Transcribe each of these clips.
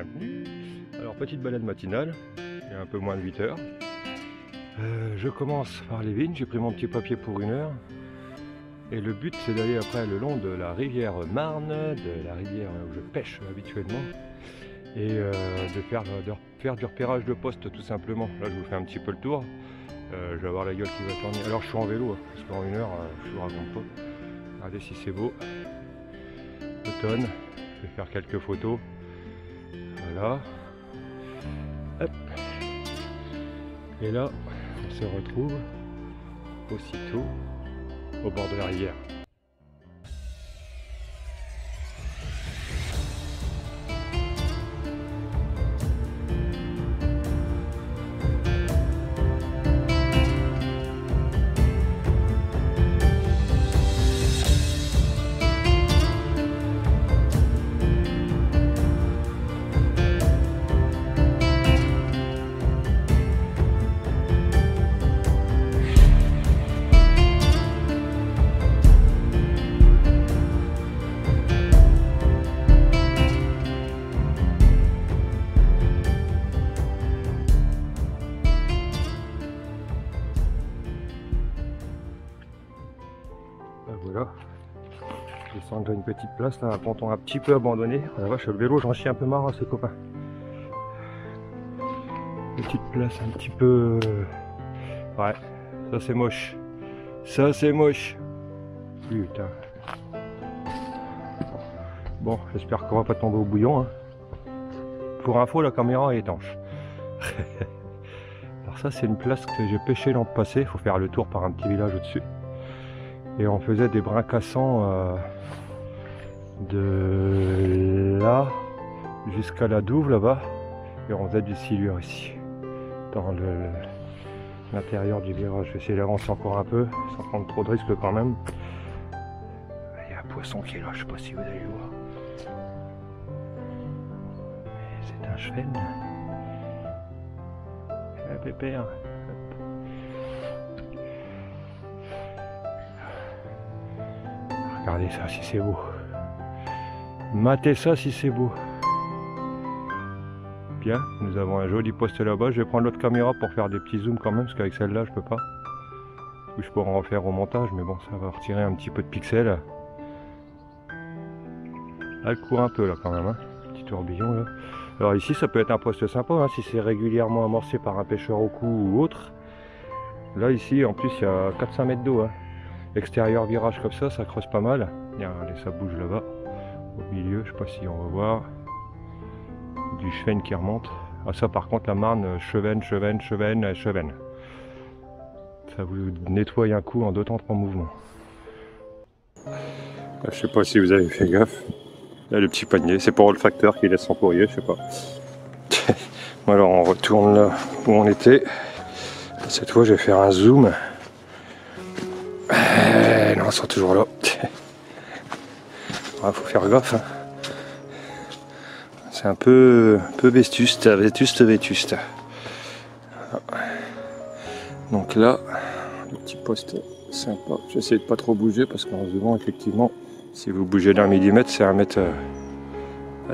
bienvenue. Alors petite balade matinale, il y a un peu moins de 8 heures. Je commence par les vignes, j'ai pris mon petit papier pour 1 heure. Et le but c'est d'aller après le long de la rivière Marne, de la rivière où je pêche habituellement. Et de faire du repérage de poste tout simplement. Là je vous fais un petit peu le tour. Je vais avoir la gueule qui va tourner. Alors je suis en vélo, parce qu'en 1 heure je vous raconte pas. Regardez si c'est beau. Automne, je vais faire quelques photos. Voilà. Hop. Et là, on se retrouve aussitôt au bord de la rivière. Voilà, je sens que j'ai une petite place là, un ponton un petit peu abandonné. Ah la vache, le vélo, j'en chie un peu marre à ses copains. Petite place un petit peu... Ouais, ça c'est moche. Ça c'est moche. Putain. Bon, j'espère qu'on va pas tomber au bouillon. Hein. Pour info, la caméra est étanche. Alors ça, c'est une place que j'ai pêché l'an passé. Il faut faire le tour par un petit village au-dessus. Et on faisait des brins cassants de là jusqu'à la douve là-bas. Et on faisait du silure ici, dans l'intérieur du virage. Je vais essayer d'avancer encore un peu, sans prendre trop de risques quand même. Il y a un poisson qui est là, je sais pas si vous allez le voir. C'est un chêne. Un pépère. Regardez ça si c'est beau. Matez ça si c'est beau. Bien, nous avons un joli poste là-bas. Je vais prendre l'autre caméra pour faire des petits zooms quand même, parce qu'avec celle-là je peux pas. Ou je pourrais en refaire au montage, mais bon, ça va retirer un petit peu de pixels. Là, elle court un peu là quand même, hein. Petit tourbillon là. Alors ici ça peut être un poste sympa, hein, si c'est régulièrement amorcé par un pêcheur au cou ou autre. Là ici en plus il y a 400 mètres d'eau. Hein. Extérieur virage comme ça creuse pas mal. Regardez, ça bouge là-bas, au milieu, je sais pas si on va voir. Du chêne qui remonte. Ah ça par contre la Marne, chevenne. Ça vous nettoie un coup en 2 temps 3 mouvements. Je sais pas si vous avez fait gaffe. Là le petit panier, c'est pour le facteur qui laisse son courrier, je sais pas. Bon, alors on retourne là où on était. Cette fois je vais faire un zoom. Non, ils sont toujours là. Faut faire gaffe. Hein. C'est un peu vétuste. Donc là, le petit poste sympa. J'essaie de pas trop bouger parce qu'en devant, effectivement, si vous bougez d'1 millimètre, c'est 1 mètre.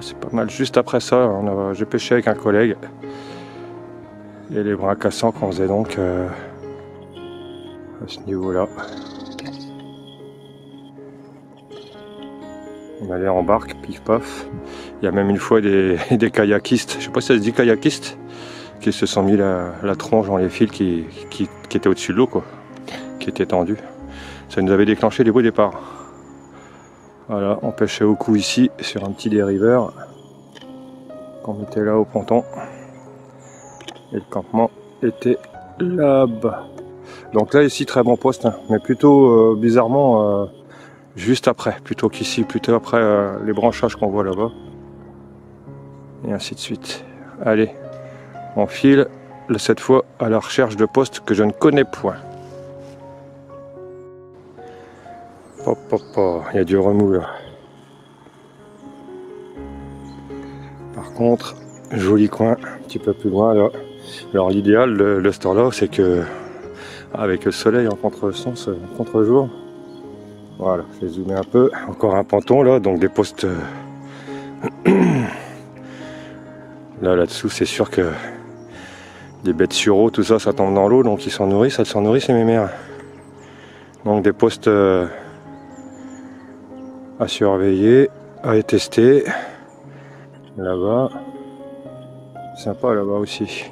C'est pas mal. Juste après ça, j'ai pêché avec un collègue. Et les brins cassants qu'on faisait donc à ce niveau-là. On allait en barque, pif paf. Il y a même une fois des kayakistes, je sais pas si ça se dit kayakistes, qui se sont mis la tronche dans les fils qui étaient au-dessus de l'eau, quoi, qui étaient tendus. Ça nous avait déclenché les beaux départs. Voilà, on pêchait au cou ici, sur un petit dériveur, qu'on mettait là au ponton. Et le campement était là-bas. Donc là, ici, très bon poste, hein, mais plutôt bizarrement... juste après, plutôt qu'ici, plutôt après les branchages qu'on voit là-bas. Et ainsi de suite. Allez, on file, cette fois à la recherche de postes que je ne connais point. Il y a du remous là. Par contre, joli coin, un petit peu plus loin là. Alors l'idéal de ce temps-là, c'est que avec le soleil en contresens, contre-jour, voilà, je vais zoomer un peu. Encore un ponton là, donc des postes Là-dessous, c'est sûr que des bêtes sur eau, tout ça, ça tombe dans l'eau, donc ils s'en nourrissent, elles s'en nourrissent, les mémères. Donc des postes à surveiller, à tester. Là-bas, sympa là-bas aussi.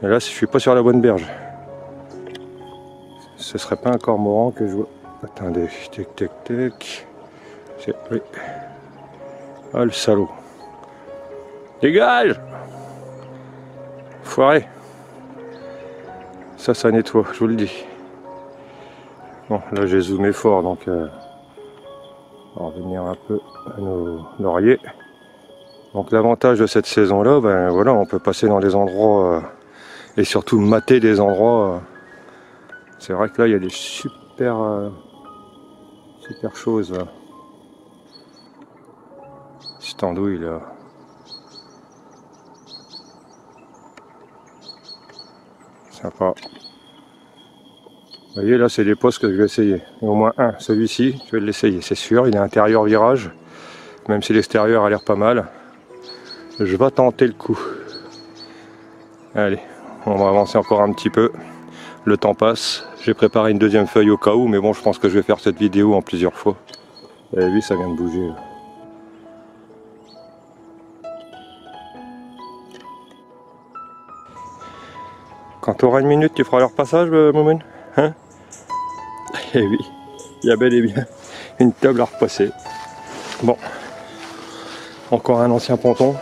Et là, je suis pas sur la bonne berge. Ce serait pas un cormoran que je vois. Attendez, tac tac tac. Oui. Ah le salaud. Dégage! Foiré. Ça nettoie, je vous le dis. Bon, là j'ai zoomé fort, donc on va revenir un peu à nos lauriers. Donc l'avantage de cette saison-là, ben voilà, on peut passer dans des endroits et surtout mater des endroits. C'est vrai que là il y a des super choses. Là. Cette andouille là. Sympa. Vous voyez là c'est des postes que je vais essayer. Et au moins un, celui-ci, je vais l'essayer, c'est sûr. Il est intérieur virage, même si l'extérieur a l'air pas mal. Je vais tenter le coup. Allez, on va avancer encore un petit peu. Le temps passe. J'ai préparé une deuxième feuille au cas où, mais bon, je pense que je vais faire cette vidéo en plusieurs fois. Vous avez vu, ça vient de bouger. Là. Quand tu auras une minute, tu feras leur passage, Momen, hein? Eh oui, il y a bel et bien une table à repasser. Bon, encore un ancien ponton.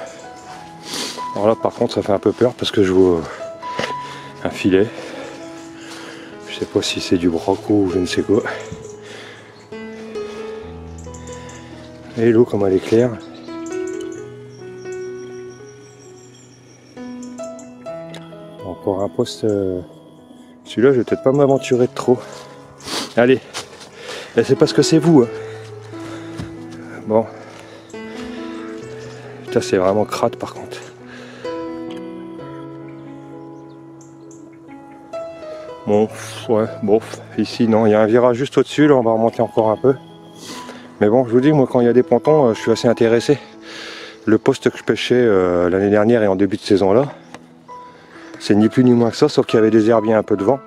Alors là, par contre, ça fait un peu peur parce que je vois un filet. Je sais pas si c'est du braco ou je ne sais quoi. Et l'eau, comme elle est claire. Encore un poste. Celui-là, je vais peut-être pas m'aventurer de trop. Allez, c'est parce que c'est vous. Hein. Bon. Putain, c'est vraiment crade par contre. Bon, ouais, bon. Ici, non, il y a un virage juste au-dessus. Là, on va remonter encore un peu. Mais bon, je vous dis, moi, quand il y a des pontons, je suis assez intéressé. Le poste que je pêchais l'année dernière et en début de saison là, c'est ni plus ni moins que ça, sauf qu'il y avait des herbiers un peu devant,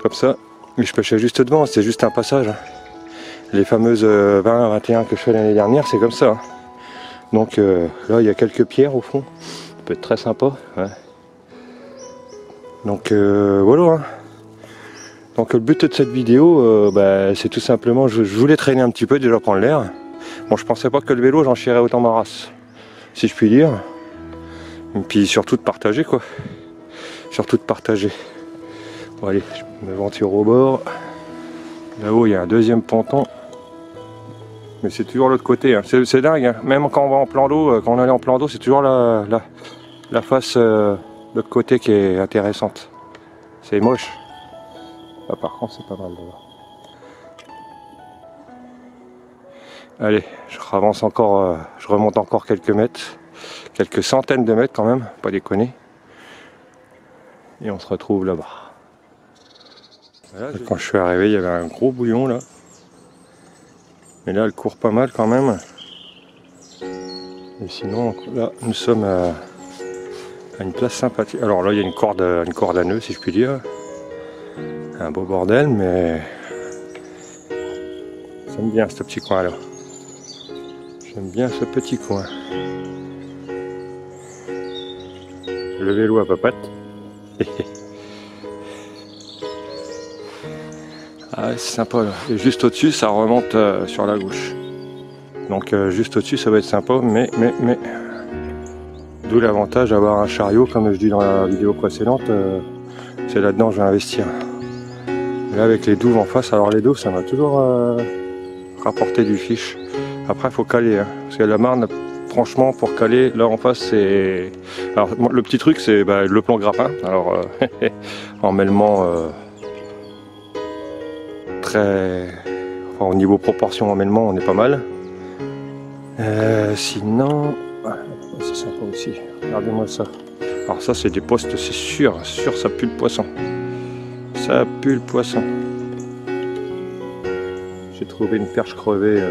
comme ça. Mais je pêchais juste devant, c'était juste un passage. Hein. Les fameuses 20-21 que je fais l'année dernière, c'est comme ça. Hein. Donc là, il y a quelques pierres au fond. Ça peut être très sympa. Ouais. Donc voilà. Hein. Donc le but de cette vidéo, c'est tout simplement, je voulais traîner un petit peu, déjà prendre l'air. Bon, je pensais pas que le vélo, j'en chierais autant ma race, si je puis dire. Et puis surtout de partager, quoi. Surtout de partager. Bon allez, je m'aventure au bord. Là-haut, il y a un deuxième ponton. Mais c'est toujours l'autre côté. Hein. C'est dingue. Hein. Même quand on va en plan d'eau, quand on allait en plan d'eau, c'est toujours la face de l'autre côté qui est intéressante. C'est moche. Là, par contre, c'est pas mal. Là. Allez, je avance encore, je remonte encore quelques mètres. Quelques centaines de mètres quand même, pas déconner. Et on se retrouve là-bas. Voilà, quand je suis arrivé, il y avait un gros bouillon là. Mais là, elle court pas mal quand même. Et sinon, là, nous sommes à une place sympathique. Alors là, il y a une corde à nœud, si je puis dire. Un beau bordel, mais j'aime bien ce petit coin là. J'aime bien ce petit coin. Le vélo à papate. Ah, c'est sympa là. Et juste au-dessus, ça remonte sur la gauche. Donc juste au-dessus, ça va être sympa, mais d'où l'avantage d'avoir un chariot, comme je dis dans la vidéo précédente. C'est là-dedans que je vais investir. Et là, avec les douves en face, alors les douves, ça m'a toujours rapporté du fiche. Après, il faut caler, hein, parce que la marne, franchement, pour caler, là en face, c'est... Alors, le petit truc, c'est le plan grappin. Alors, emmêlement très... Enfin, au niveau proportion emmêlement, on est pas mal. Sinon... c'est sympa aussi. Regardez-moi ça. Alors ça, c'est des postes, c'est sûr, ça pue le poisson. Ça pue le poisson. J'ai trouvé une perche crevée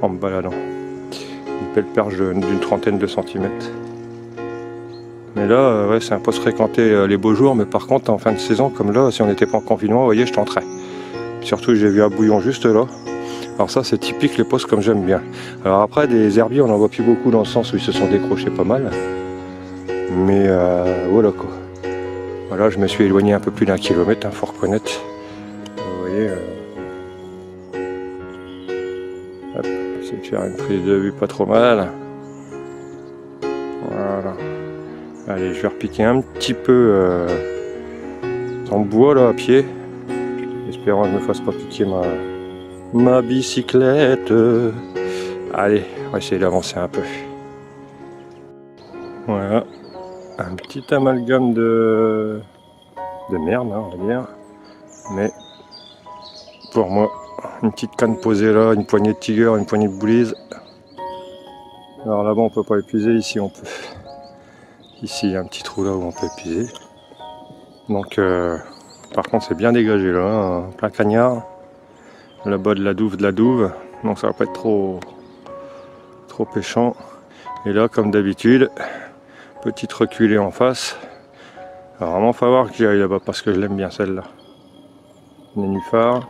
en me baladant. belle perche d'une trentaine de centimètres. Mais là, ouais, c'est un poste fréquenté les beaux jours, mais par contre en fin de saison, comme là, si on n'était pas en confinement, vous voyez, je tenterais. Surtout j'ai vu un bouillon juste là. Alors ça c'est typique les postes comme j'aime bien. Alors après des herbiers on n'en voit plus beaucoup dans le sens où ils se sont décrochés pas mal. Mais voilà quoi. Voilà, je me suis éloigné un peu plus d'1 kilomètre, hein, faut reconnaître. Vous voyez, hop, j'essaie de faire une prise de vue pas trop mal. Voilà. Allez, je vais repiquer un petit peu en bois là à pied. Espérant que je ne me fasse pas piquer ma bicyclette. Allez, on va essayer d'avancer un peu. Voilà, un petit amalgame de merde, hein, on va dire. Mais pour moi, une petite canne posée là, une poignée de tigre, une poignée de boulise. Alors là-bas on peut pas épuiser, ici on peut. Ici il y a un petit trou là où on peut épuiser. Donc par contre c'est bien dégagé là, hein, plein cagnard. Là-bas de la douve, donc ça va pas être trop péchant. Et là comme d'habitude, petite reculée en face. Alors vraiment faut voir que j'y aille là-bas parce que je l'aime bien celle-là. Nénuphar.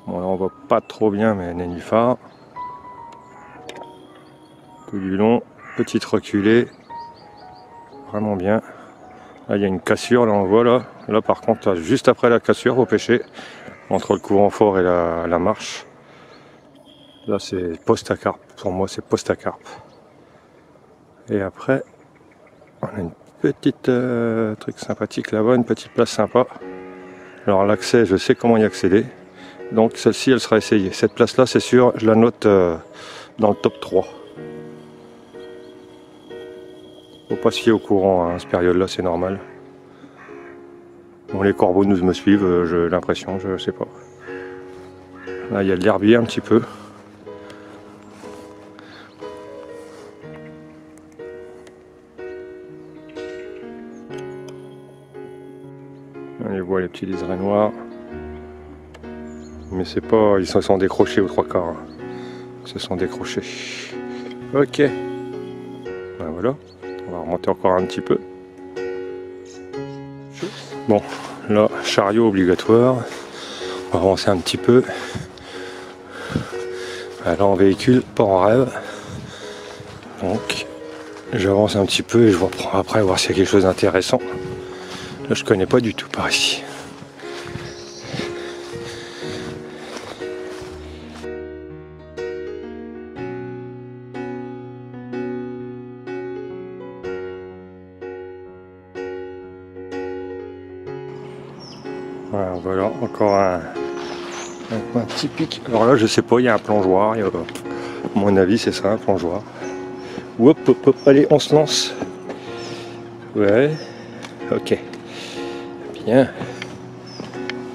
Bon là on voit pas trop bien mais nénuphar. Tout du long, petite reculée. Vraiment bien. Là il y a une cassure, là on voit là. Là par contre juste après la cassure faut pêcher. Entre le courant fort et la marche. Là c'est poste à carpe. Pour moi c'est poste à carpe. Et après on a une petite truc sympathique là-bas, une petite place sympa. Alors l'accès, je sais comment y accéder. Donc celle-ci elle sera essayée. Cette place là c'est sûr, je la note dans le top 3. Faut pas se fier au courant à cette période là, c'est normal. Bon, les corbeaux nous me suivent, j'ai l'impression, je sais pas. Là il y a de l'herbier un petit peu. On les voit les petits liserés noirs. Mais c'est pas. Ils se sont décrochés aux 3/4. Hein. Ils se sont décrochés. Ok. Ben voilà. On va remonter encore un petit peu. Bon, là, chariot obligatoire. On va avancer un petit peu. Là en véhicule, pas en rêve. Donc j'avance un petit peu et je reprends après voir s'il y a quelque chose d'intéressant. Là je connais pas du tout par ici. Voilà, encore un coin typique. Alors là je sais pas, il y a un plongeoir. À mon avis c'est ça, un plongeoir. Hop, hop, hop, allez on se lance. Ouais, ok. Bien.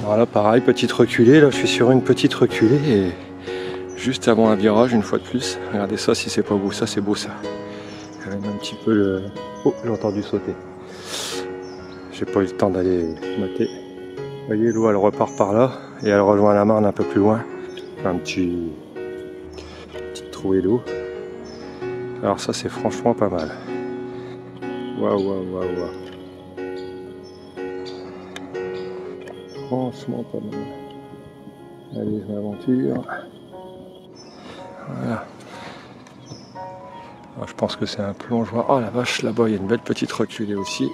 Alors là pareil, petite reculée, là je suis sur une petite reculée et juste avant un virage une fois de plus. Regardez ça si c'est pas beau, ça c'est beau ça. Quand même un petit peu le... Oh, j'ai entendu sauter. J'ai pas eu le temps d'aller mater. Vous voyez l'eau elle repart par là et elle rejoint la Marne un peu plus loin. Un petit trouée d'eau. Alors ça c'est franchement pas mal. Waouh waouh waouh waouh. Franchement pas mal. Allez, je m'aventure. Voilà. Alors, je pense que c'est un plongeoir. Oh la vache, là-bas il y a une belle petite reculée aussi.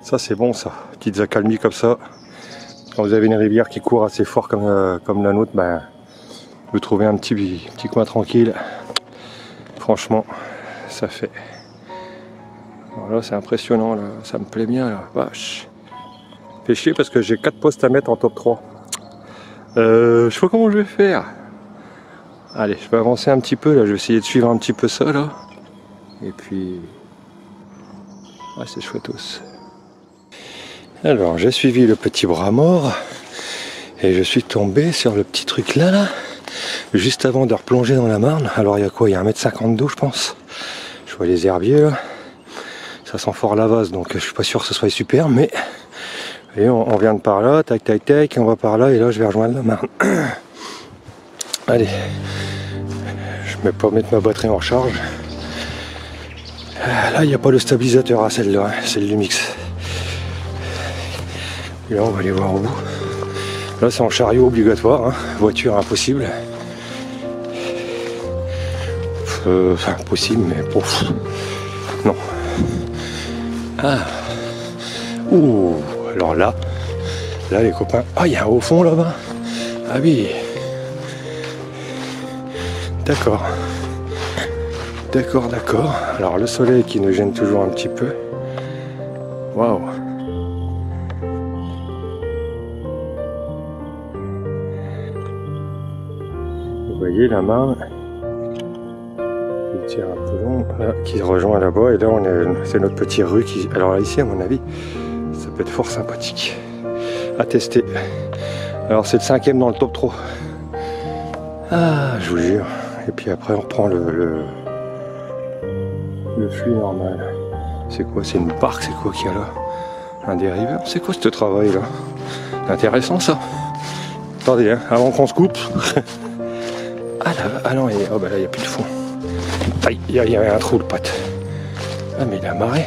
Ça c'est bon ça, petites accalmies comme ça. Quand vous avez une rivière qui court assez fort comme la nôtre, ben, vous trouvez un petit coin tranquille. Franchement, ça fait. Alors là c'est impressionnant, là. Ça me plaît bien là, vache. Fait chier parce que j'ai 4 postes à mettre en top 3. Je sais pas comment je vais faire. Allez, je vais avancer un petit peu là, je vais essayer de suivre un petit peu ça là. Et puis... Ah c'est chouettos. Alors j'ai suivi le petit bras mort et je suis tombé sur le petit truc là, juste avant de replonger dans la Marne. Alors il y a quoi? Il y a 1,50 m d'eau je pense. Je vois les herbiers là. Ça sent fort la vase donc je suis pas sûr que ce soit super mais et on vient de par là, tac tac tac, on va par là et là je vais rejoindre la Marne. Allez, je ne vais pas mettre ma batterie en charge. Là, il n'y a pas de stabilisateur à celle-là, hein, celle du mix. Et là, on va aller voir au bout. Là, c'est en chariot obligatoire, hein. Voiture impossible. Enfin, possible, mais pouf. Non. Ah. Ouh. Alors là, les copains. Ah, il y a un haut fond là-bas. Ah oui. D'accord. D'accord. Alors le soleil qui nous gêne toujours un petit peu. Waouh. Vous voyez la Marne qui tire un peu long, là, qui rejoint là-bas. Et là, c'est notre petit rue qui. Alors là, ici, à mon avis, ça peut être fort sympathique à tester. Alors c'est le 5e dans le top 3. Ah, je vous jure. Et puis après, on reprend le flux normal. C'est quoi? C'est une barque? C'est quoi qu'il y a là? Un dériveur? C'est quoi ce travail là? Intéressant ça. Attendez, hein, avant qu'on se coupe. Ah là, ah non, oh bah là il n'y a plus de fond. Aïe, il y avait un trou de patte. Ah mais il a marré.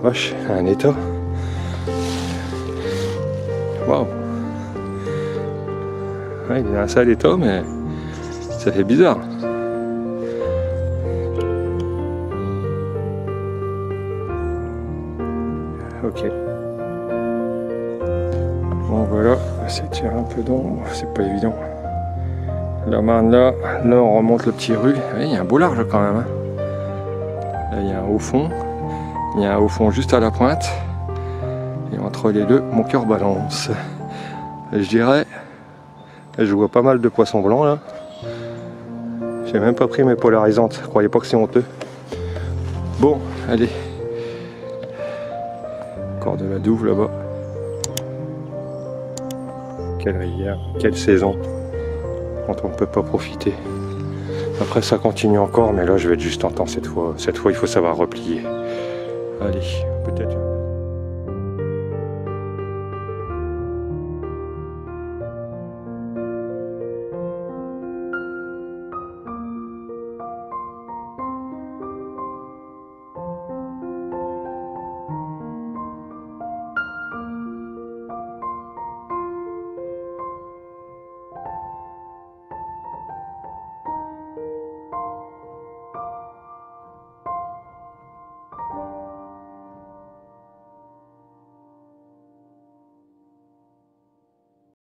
Vache, un état. Waouh. Ouais, il est dans un sale état, mais ça fait bizarre. Ok. Bon voilà, c'est tirer un peu d'ombre, c'est pas évident. La Marne là on remonte le petit rue. Il y a un beau large quand même. Hein. Là il y a un haut fond. Il y a un haut fond juste à la pointe. Et entre les deux, mon cœur balance. Et je dirais, je vois pas mal de poissons blancs là. J'ai même pas pris mes polarisantes. Croyez pas que c'est honteux. Bon, allez. Encore de la douve là-bas. Quelle rivière, quelle saison dont on ne peut pas profiter. Après ça continue encore, mais là je vais être juste en temps cette fois. Cette fois il faut savoir replier. Allez, peut-être.